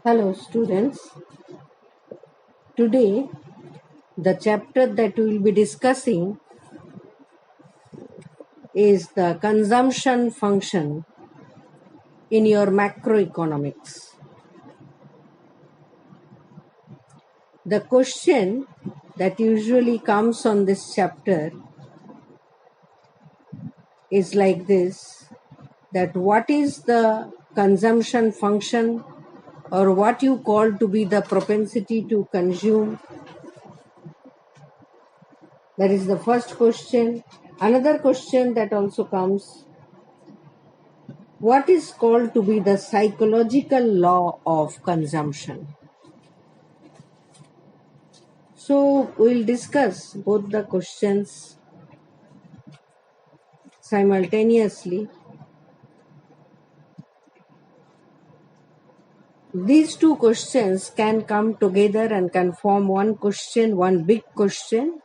Hello students. Today the chapter that we will be discussing is the consumption function in your macroeconomics. The question that usually comes on this chapter is like this, that what is the consumption function, or what you call to be the propensity to consume? That is the first question. Another question that also comes, what is called to be the psychological law of consumption? So we'll discuss both the questions simultaneously. These two questions can come together and can form one question, one big question,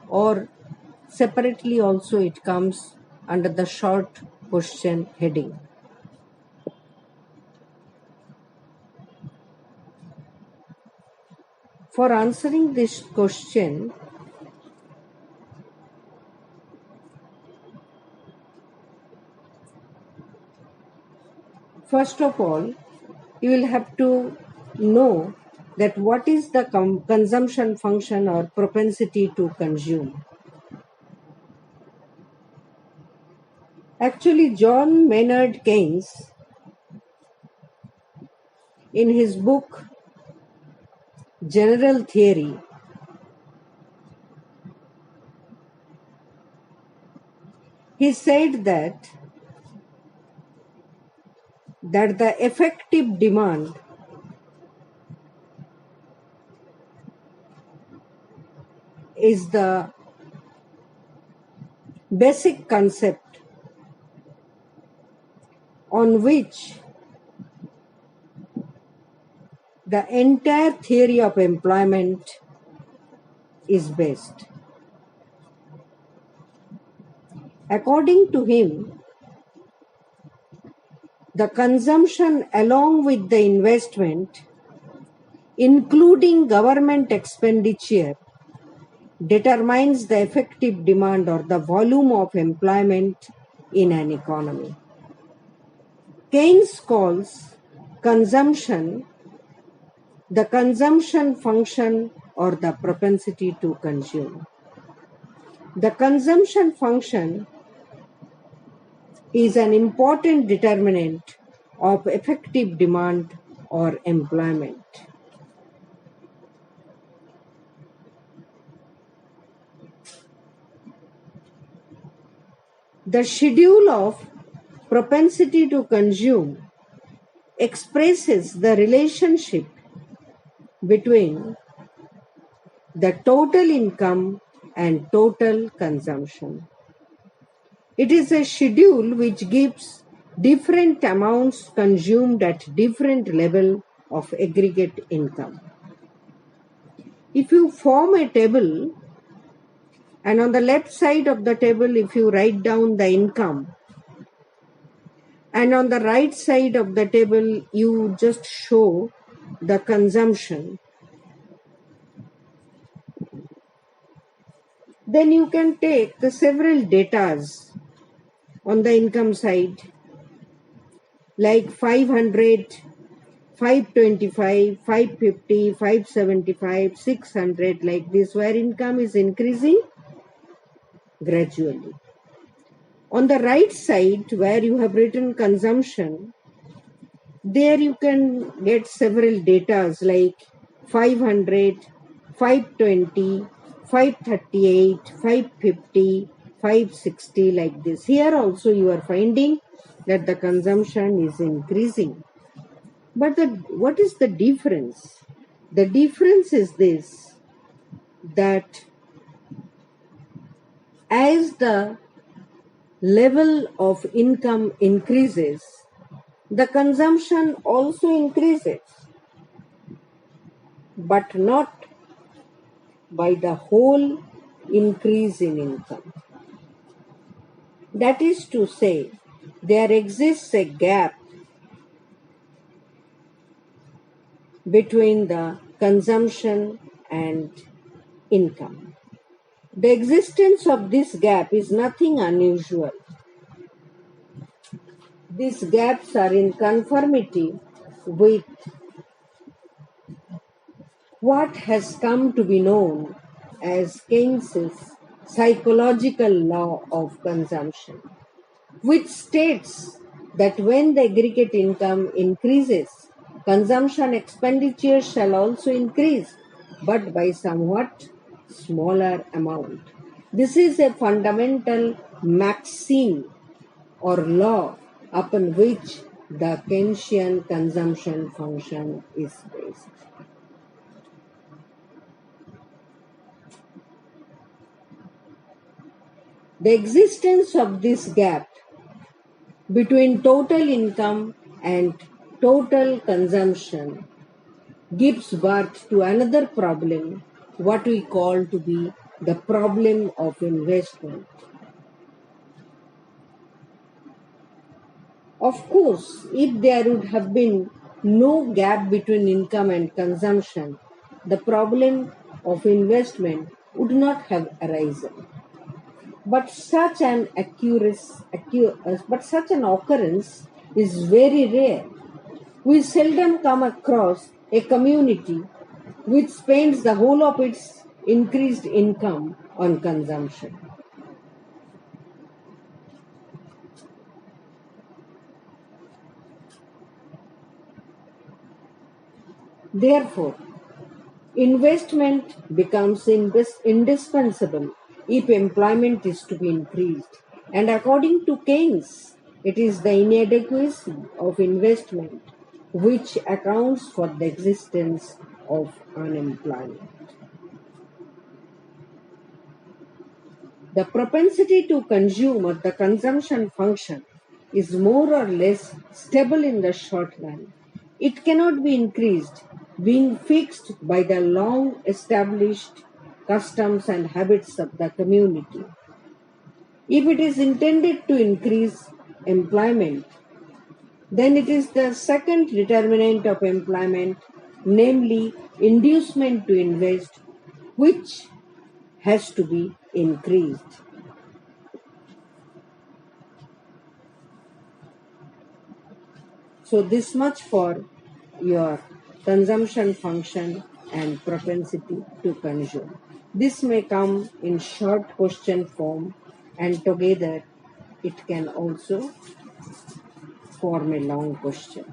or separately also it comes under the short question heading. For answering this question, first of all, you will have to know that what is the consumption function or propensity to consume. Actually, John Maynard Keynes, in his book General Theory, he said that the effective demand is the basic concept on which the entire theory of employment is based. According to him, the consumption along with the investment, including government expenditure, determines the effective demand or the volume of employment in an economy. Keynes calls consumption the consumption function or the propensity to consume. The consumption function is an important determinant of effective demand or employment. The schedule of propensity to consume expresses the relationship between the total income and total consumption. It is a schedule which gives different amounts consumed at different level of aggregate income. If you form a table, and on the left side of the table if you write down the income, and on the right side of the table you just show the consumption, then you can take the several datas on the income side, like 500, 525, 550, 575, 600, like this, where income is increasing gradually. On the right side, where you have written consumption, there you can get several datas like 500, 520, 538, 550, 560, like this. Here also you are finding that the consumption is increasing. But what is the difference? The difference is this, that as the level of income increases, the consumption also increases, but not by the whole increase in income. That is to say, there exists a gap between the consumption and income. The existence of this gap is nothing unusual. These gaps are in conformity with what has come to be known as Keynes's psychological law of consumption, which states that when the aggregate income increases, consumption expenditure shall also increase, but by somewhat smaller amount. This is a fundamental maxim or law upon which the Keynesian consumption function is based. The existence of this gap between total income and total consumption gives birth to another problem, what we call to be the problem of investment. Of course, if there would have been no gap between income and consumption, the problem of investment would not have arisen. But such an occurrence is very rare. We seldom come across a community which spends the whole of its increased income on consumption. Therefore, investment becomes indispensable if employment is to be increased. And according to Keynes, it is the inadequacy of investment which accounts for the existence of unemployment. The propensity to consume or the consumption function is more or less stable in the short run. It cannot be increased, being fixed by the long established customs and habits of the community. If it is intended to increase employment, then it is the second determinant of employment, namely inducement to invest, which has to be increased. So this much for your consumption function and propensity to consume. This may come in short question form, and together it can also form a long question.